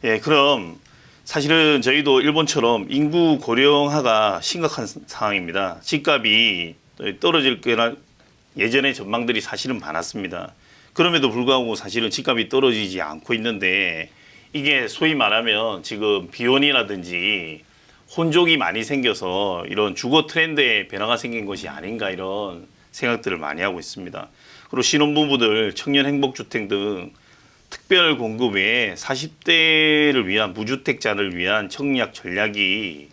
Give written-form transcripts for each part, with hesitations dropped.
예, 그럼 사실은 저희도 일본처럼 인구 고령화가 심각한 상황입니다. 집값이 떨어질 거나 예전에 전망들이 사실은 많았습니다. 그럼에도 불구하고 사실은 집값이 떨어지지 않고 있는데 이게 소위 말하면 지금 비혼이라든지 혼족이 많이 생겨서 이런 주거 트렌드에 변화가 생긴 것이 아닌가 이런 생각들을 많이 하고 있습니다. 그리고 신혼부부들 청년 행복주택 등 특별 공급 외에 40대를 위한 무주택자를 위한 청약 전략이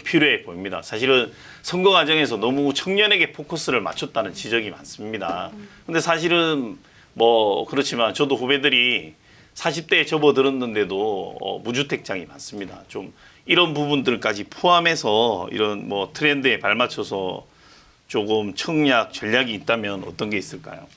필요해 보입니다. 사실은 선거 과정에서 너무 청년에게 포커스를 맞췄다는 지적이 많습니다. 근데 사실은 뭐 그렇지만 저도 후배들이 40대에 접어들었는데도 무주택장이 많습니다. 좀 이런 부분들까지 포함해서 이런 뭐 트렌드에 발맞춰서 조금 청약 전략이 있다면 어떤 게 있을까요?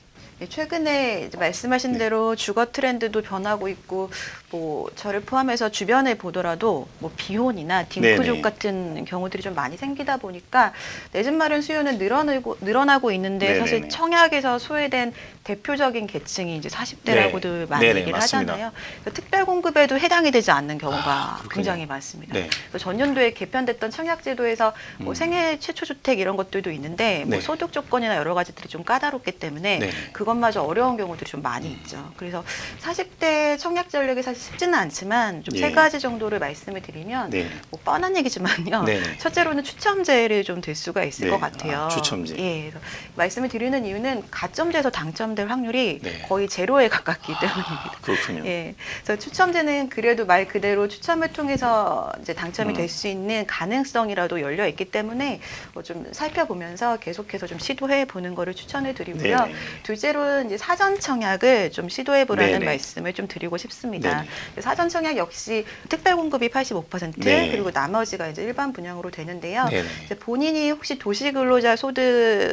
최근에 이제 말씀하신 대로 주거 트렌드도 변하고 있고 뭐 저를 포함해서 주변에 보더라도 뭐 비혼이나 딩크족 네네. 같은 경우들이 좀 많이 생기다 보니까 내 집 마련 수요는 늘어나고 있는데 네네네. 사실 청약에서 소외된 대표적인 계층이 이제 40대라고도 네. 많이 네네, 얘기를 맞습니다. 하잖아요. 그래서 특별 공급에도 해당이 되지 않는 경우가 그렇군요. 굉장히 많습니다. 네. 그래서 전년도에 개편됐던 청약제도에서 뭐 생애 최초 주택 이런 것들도 있는데 뭐 네. 소득 조건이나 여러 가지들이 좀 까다롭기 때문에 네. 그것마저 어려운 경우들이 좀 많이 있죠. 그래서 40대 청약 전략이 사실 쉽지는 않지만 좀 세 예. 가지 정도를 말씀을 드리면 네. 뭐 뻔한 얘기지만요. 네네. 첫째로는 추첨제를 좀 될 수가 있을 네. 것 같아요. 아, 추첨제. 예, 그래서 말씀을 드리는 이유는 가점제에서 당첨될 확률이 네. 거의 제로에 가깝기 때문입니다. 그렇군요. 예, 그래서 추첨제는 그래도 말 그대로 추첨을 통해서 이제 당첨이 될 수 있는 가능성이라도 열려 있기 때문에 좀 살펴보면서 계속해서 좀 시도해 보는 거를 추천해 드리고요. 네네. 둘째로는 이제 사전 청약을 좀 시도해 보라는 네네. 말씀을 좀 드리고 싶습니다. 네네. 사전 청약 역시 특별 공급이 85% 네. 그리고 나머지가 이제 일반 분양으로 되는데요. 네네. 이제 본인이 혹시 도시근로자 소득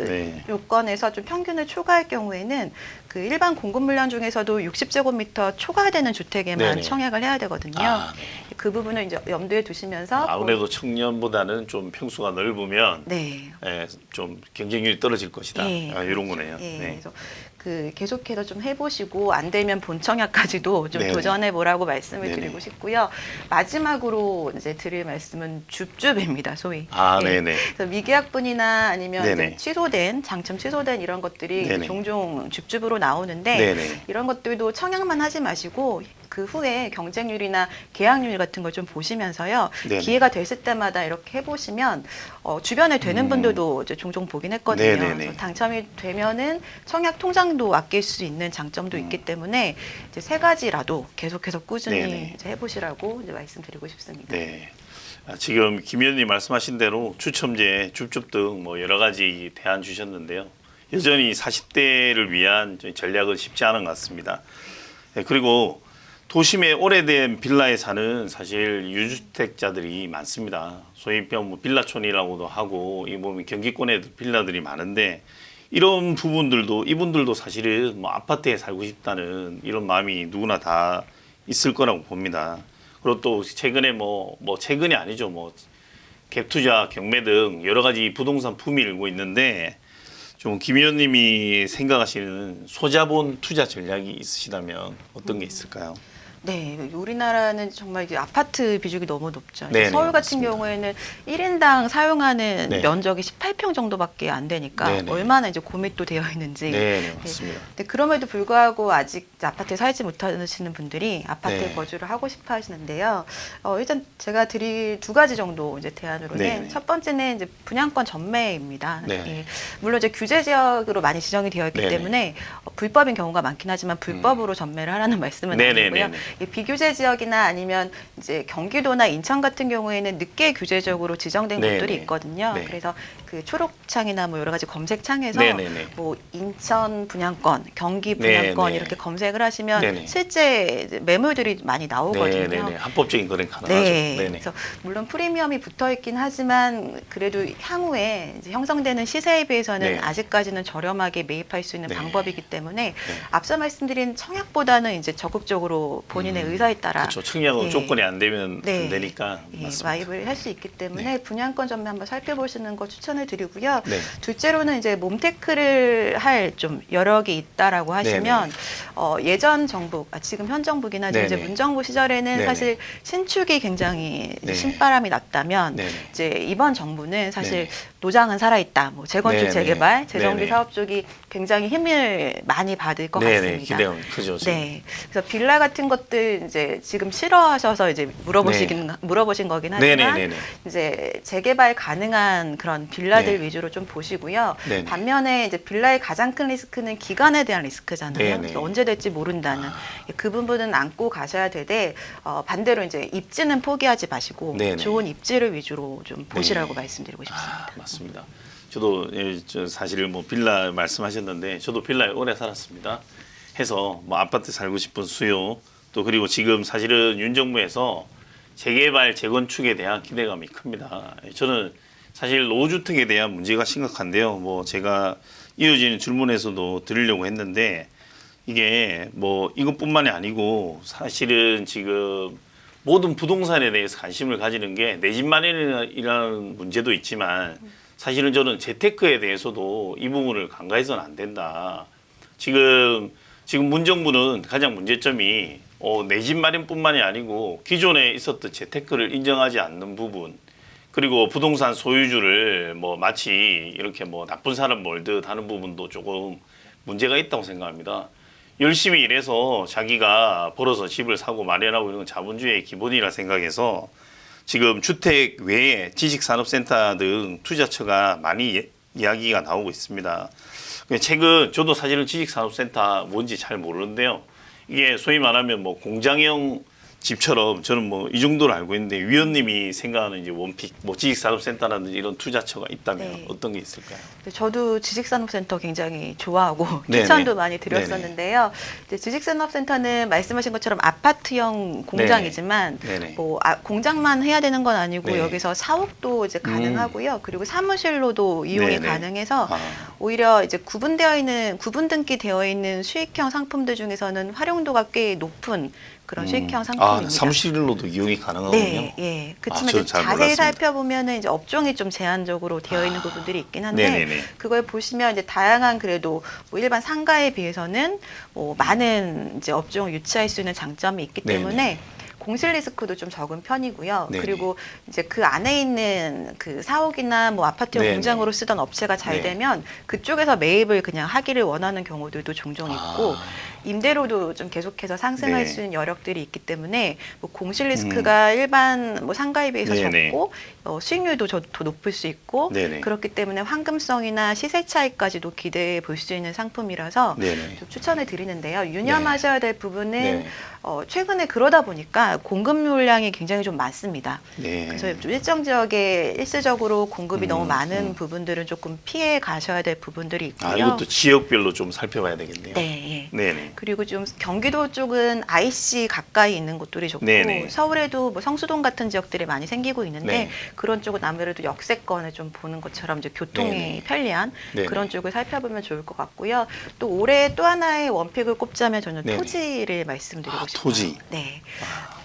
네. 요건에서 좀 평균을 초과할 경우에는 그 일반 공급 물량 중에서도 60제곱미터 초과되는 주택에만 네네. 청약을 해야 되거든요. 아, 그 부분을 이제 염두에 두시면서 아무래도 청년보다는 좀 평수가 넓으면 네. 좀 경쟁률이 떨어질 것이다. 예. 이런 거네요. 예, 네. 그래서 그 계속해서 좀 해보시고 안 되면 본청약까지도 좀 네네. 도전해 보라고 말씀을 네네. 드리고 싶고요. 마지막으로 이제 드릴 말씀은 줍줍입니다, 소위. 아, 예. 네네. 그래서 미계약분이나 아니면 네네. 이제 취소된 장점 취소된 이런 것들이 네네. 종종 줍줍으로 나오는데 네네. 이런 것들도 청약만 하지 마시고 그 후에 경쟁률이나 계약률 같은 걸 좀 보시면서요. 네네. 기회가 됐을 때마다 이렇게 해보시면 주변에 되는 분들도 이제 종종 보긴 했거든요. 네네네. 그래서 당첨이 되면은 청약 통장도 아낄 수 있는 장점도 있기 때문에 이제 세 가지라도 계속해서 꾸준히 네네. 이제 해보시라고 이제 말씀드리고 싶습니다. 네. 지금 김 의원님 말씀하신 대로 추첨제, 줍줍 등 뭐 여러 가지 대안 주셨는데요. 여전히 40대를 위한 전략은 쉽지 않은 것 같습니다. 네, 그리고 도심의 오래된 빌라에 사는 사실 유주택자들이 많습니다. 소위 뭐 빌라촌이라고도 하고 이 보면 경기권에도 빌라들이 많은데 이런 부분들도 이분들도 사실은 뭐 아파트에 살고 싶다는 이런 마음이 누구나 다 있을 거라고 봅니다. 그리고 또 최근에 뭐 최근이 아니죠. 뭐 갭투자, 경매 등 여러 가지 부동산 붐이 일고 있는데 좀 김 의원님이 생각하시는 소자본 투자 전략이 있으시다면 어떤 게 있을까요? 네, 우리나라는 정말 이제 아파트 비중이 너무 높죠. 네네, 서울 같은 맞습니다. 경우에는 1인당 사용하는 네. 면적이 18평 정도밖에 안 되니까 네네. 얼마나 이제 고밀도 되어 있는지. 네, 맞습니다. 근데 그럼에도 불구하고 아직 아파트에 살지 못하시는 분들이 아파트에 네. 거주를 하고 싶어 하시는데요. 일단 제가 드릴 두 가지 정도 이제 대안으로는 네네. 첫 번째는 이제 분양권 전매입니다. 네. 예, 물론 이제 규제 지역으로 많이 지정이 되어 있기 네네. 때문에 불법인 경우가 많긴 하지만 불법으로 전매를 하라는 말씀은 네네네네. 아니고요. 이 비규제 지역이나 아니면 이제 경기도나 인천 같은 경우에는 늦게 규제적으로 지정된 네네. 곳들이 있거든요. 네. 그래서 그 초록창이나 뭐 여러 가지 검색창에서 네네네. 뭐 인천 분양권, 경기 분양권 네네. 이렇게 검색을 하시면 네네. 실제 이제 매물들이 많이 나오거든요. 네네네. 합법적인 거래 가능하죠. 네. 네네. 그래서 물론 프리미엄이 붙어 있긴 하지만 그래도 향후에 이제 형성되는 시세에 비해서는 네. 아직까지는 저렴하게 매입할 수 있는 네. 방법이기 때문에 앞서 말씀드린 청약보다는 이제 적극적으로 본인의 의사에 따라 그렇죠. 청약은 예. 조건이 안 되면 네. 안 되니까 예, 맞습니다. 와입을 할 수 있기 때문에 분양권 전매 한번 살펴보시는 거 추천을 드리고요. 네. 둘째로는 이제 몸테크를 할 좀 여력이 있다라고 하시면 네네. 예전 정부, 지금 현 정부긴 하죠. 네네. 이제 문정부 시절에는 네네. 사실 신축이 굉장히 네. 신바람이 났다면 네네. 이제 이번 정부는 사실 네네. 노장은 살아있다. 뭐 재건축, 네네. 재개발, 재정비 네네. 사업 쪽이 굉장히 힘을 많이 받을 것 네네. 같습니다. 기대가 크죠. 지금. 네. 그래서 빌라 같은 것들 이제 지금 싫어하셔서 이제 물어보신 거긴 하지만 네네네네. 이제 재개발 가능한 그런 빌라들 네. 위주로 좀 보시고요. 네네. 반면에 이제 빌라의 가장 큰 리스크는 기간에 대한 리스크잖아요. 네네. 그래서 언제 될지 모른다는 그 부분은 안고 가셔야 되되 반대로 이제 입지는 포기하지 마시고 네네. 좋은 입지를 위주로 좀 보시라고 네. 말씀드리고 싶습니다. 맞습니다. 저도 저 사실 뭐 빌라 말씀하셨는데 저도 빌라에 오래 살았습니다. 해서 뭐 아파트 살고 싶은 수요 또 그리고 지금 사실은 윤 정부에서 재개발 재건축에 대한 기대감이 큽니다. 저는 사실 노후주택에 대한 문제가 심각한데요. 뭐 제가 이어지는 질문에서도 드리려고 했는데 이게 뭐 이것뿐만이 아니고 사실은 지금 모든 부동산에 대해서 관심을 가지는 게 내 집 마련이라는 문제도 있지만 사실은 저는 재테크에 대해서도 이 부분을 간과해서는 안 된다. 지금 문정부는 가장 문제점이 내 집 마련뿐만이 아니고 기존에 있었던 재테크를 인정하지 않는 부분 그리고 부동산 소유주를 뭐 마치 이렇게 뭐 나쁜 사람 몰듯 하는 부분도 조금 문제가 있다고 생각합니다. 열심히 일해서 자기가 벌어서 집을 사고 마련하고 이런 건 자본주의의 기본이라 생각해서 지금 주택 외에 지식산업센터 등 투자처가 많이 이야기가 나오고 있습니다. 최근 저도 사실은 지식산업센터 뭔지 잘 모르는데요. 이게 소위 말하면 뭐 공장형 집처럼 저는 뭐 이 정도로 알고 있는데 위원님이 생각하는 이제 원픽 뭐 지식산업센터라든지 이런 투자처가 있다면 네. 어떤 게 있을까요? 저도 지식산업센터 굉장히 좋아하고 네네. 추천도 많이 드렸었는데요. 이제 지식산업센터는 말씀하신 것처럼 아파트형 공장이지만 네네. 뭐 공장만 해야 되는 건 아니고 네. 여기서 사옥도 이제 가능하고요. 그리고 사무실로도 이용이 네네. 가능해서 아, 오히려 이제 구분 등기 되어 있는 수익형 상품들 중에서는 활용도가 꽤 높은 그런 수익형 상품입니다. 사무실로도 이용이 가능하군요. 네, 예. 그렇지만 저는 이제 잘 자세히 몰랐습니다. 살펴보면은 이제 업종이 좀 제한적으로 되어 있는 부분들이 있긴 한데 네네네. 그걸 보시면 이제 다양한 그래도 뭐 일반 상가에 비해서는 뭐 많은 이제 업종을 유치할 수 있는 장점이 있기 네네. 때문에 공실 리스크도 좀 적은 편이고요. 네네. 그리고 이제 그 안에 있는 그 사옥이나 뭐 아파트형 네네. 공장으로 쓰던 업체가 잘 네. 되면 그쪽에서 매입을 그냥 하기를 원하는 경우들도 종종 있고 임대료도 좀 계속해서 상승할 네. 수 있는 여력들이 있기 때문에 뭐 공실 리스크가 일반 뭐 상가에 비해서 네네. 적고 수익률도 더 높을 수 있고 네네. 그렇기 때문에 황금성이나 시세 차이까지도 기대해 볼 수 있는 상품이라서 네네. 좀 추천을 드리는데요. 유념하셔야 될 부분은 네. 최근에 그러다 보니까 공급 물량이 굉장히 좀 많습니다. 네. 그래서 좀 일정 지역에 일시적으로 공급이 너무 많은 음. 부분들은 조금 피해 가셔야 될 부분들이 있고요. 이것도 지역별로 좀 살펴봐야 되겠네요. 네. 예. 네네. 그리고 좀 경기도 쪽은 IC 가까이 있는 곳들이 좋고 네네. 서울에도 뭐 성수동 같은 지역들이 많이 생기고 있는데 네. 그런 쪽은 아무래도 역세권을 좀 보는 것처럼 이제 교통이 네네. 편리한 네네. 그런 쪽을 살펴보면 좋을 것 같고요. 또 올해 또 하나의 원픽을 꼽자면 저는 네네. 토지를 말씀드리고 싶어요. 토지. 네.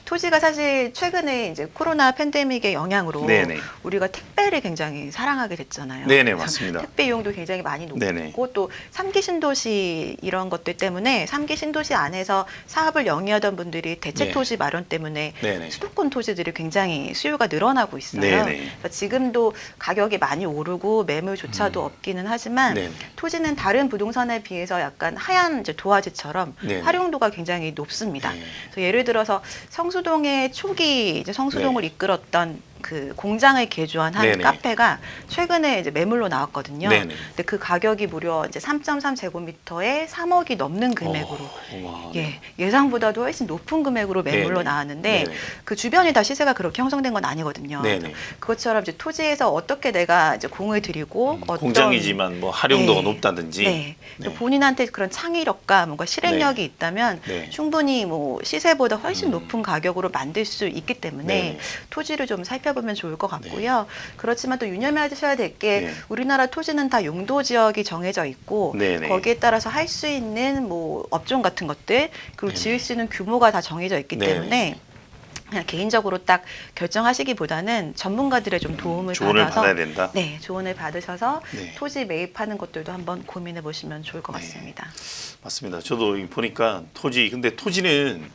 토지가 사실 최근에 이제 코로나 팬데믹의 영향으로 네네. 우리가 택배를 굉장히 사랑하게 됐잖아요. 네네, 맞습니다. 택배 이용도 굉장히 많이 높고 네네. 또 3기 신도시 이런 것들 때문에 3기 신도시 안에서 사업을 영위하던 분들이 대체 네. 토지 마련 때문에 네네. 수도권 토지들이 굉장히 수요가 늘어나고 있어요. 네네. 그래서 지금도 가격이 많이 오르고 매물조차도 없기는 하지만 네네. 토지는 다른 부동산에 비해서 약간 하얀 이제 도화지처럼 네네. 활용도가 굉장히 높습니다. 네. 그래서 예를 들어서 성수동의 초기 이제 성수동을 네. 이끌었던 그 공장을 개조한 한 네네. 카페가 최근에 이제 매물로 나왔거든요. 네네. 근데 그 가격이 무려 이제 3.3제곱미터에 3억이 넘는 금액으로 와, 예상보다도 훨씬 높은 금액으로 매물로 네네. 나왔는데 네네. 그 주변이 다 시세가 그렇게 형성된 건 아니거든요. 네네. 그것처럼 이제 토지에서 어떻게 내가 이제 공을 들이고 어떤 공장이지만 뭐 활용도가 네. 높다든지. 네. 네. 본인한테 그런 창의력과 뭔가 실행력이 있다면 네. 충분히 뭐 시세보다 훨씬 높은 가격으로 만들 수 있기 때문에 네네. 토지를 좀 살펴보면 좋을 것 같고요. 그렇지만 또 유념하셔야 될 게 네. 우리나라 토지는 다 용도 지역이 정해져 있고 네네. 거기에 따라서 할 수 있는 뭐 업종 같은 것들 그리고 네네. 지을 수 있는 규모가 다 정해져 있기 네네. 때문에 그냥 개인적으로 딱 결정하시기보다는 전문가들의 좀 도움을 조언을 받아서 받아야 된다. 네, 조언을 받으셔서 네. 토지 매입하는 것들도 한번 고민해 보시면 좋을 것 네. 같습니다. 맞습니다. 저도 보니까 근데 토지는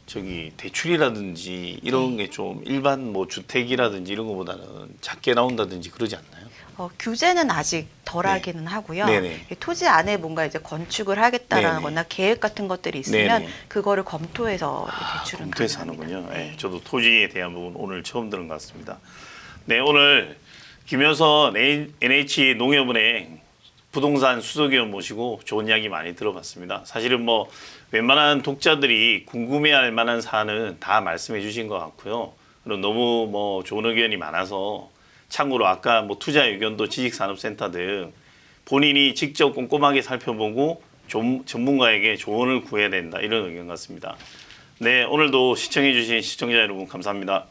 저기 대출이라든지 이런 게 좀 일반 뭐 주택이라든지 이런 거보다는 작게 나온다든지 그러지 않나요? 규제는 아직 덜하기는 하고요. 네네. 이 토지 안에 뭔가 이제 건축을 하겠다라거나 계획 같은 것들이 있으면 네네. 그거를 검토해서 대출은 검토해서 가능합니다. 하는군요. 네. 네, 저도 토지에 대한 부분 오늘 처음 들은 것 같습니다. 네, 오늘 김효선 NH 농협은행 부동산 수석위원 모시고 좋은 이야기 많이 들어봤습니다. 사실은 뭐 웬만한 독자들이 궁금해할 만한 사안은 다 말씀해 주신 것 같고요. 그리고 너무 뭐 좋은 의견이 많아서 참고로 아까 뭐 투자 의견도 지식산업센터 등 본인이 직접 꼼꼼하게 살펴보고 전문가에게 조언을 구해야 된다 이런 의견 같습니다. 네, 오늘도 시청해 주신 시청자 여러분 감사합니다.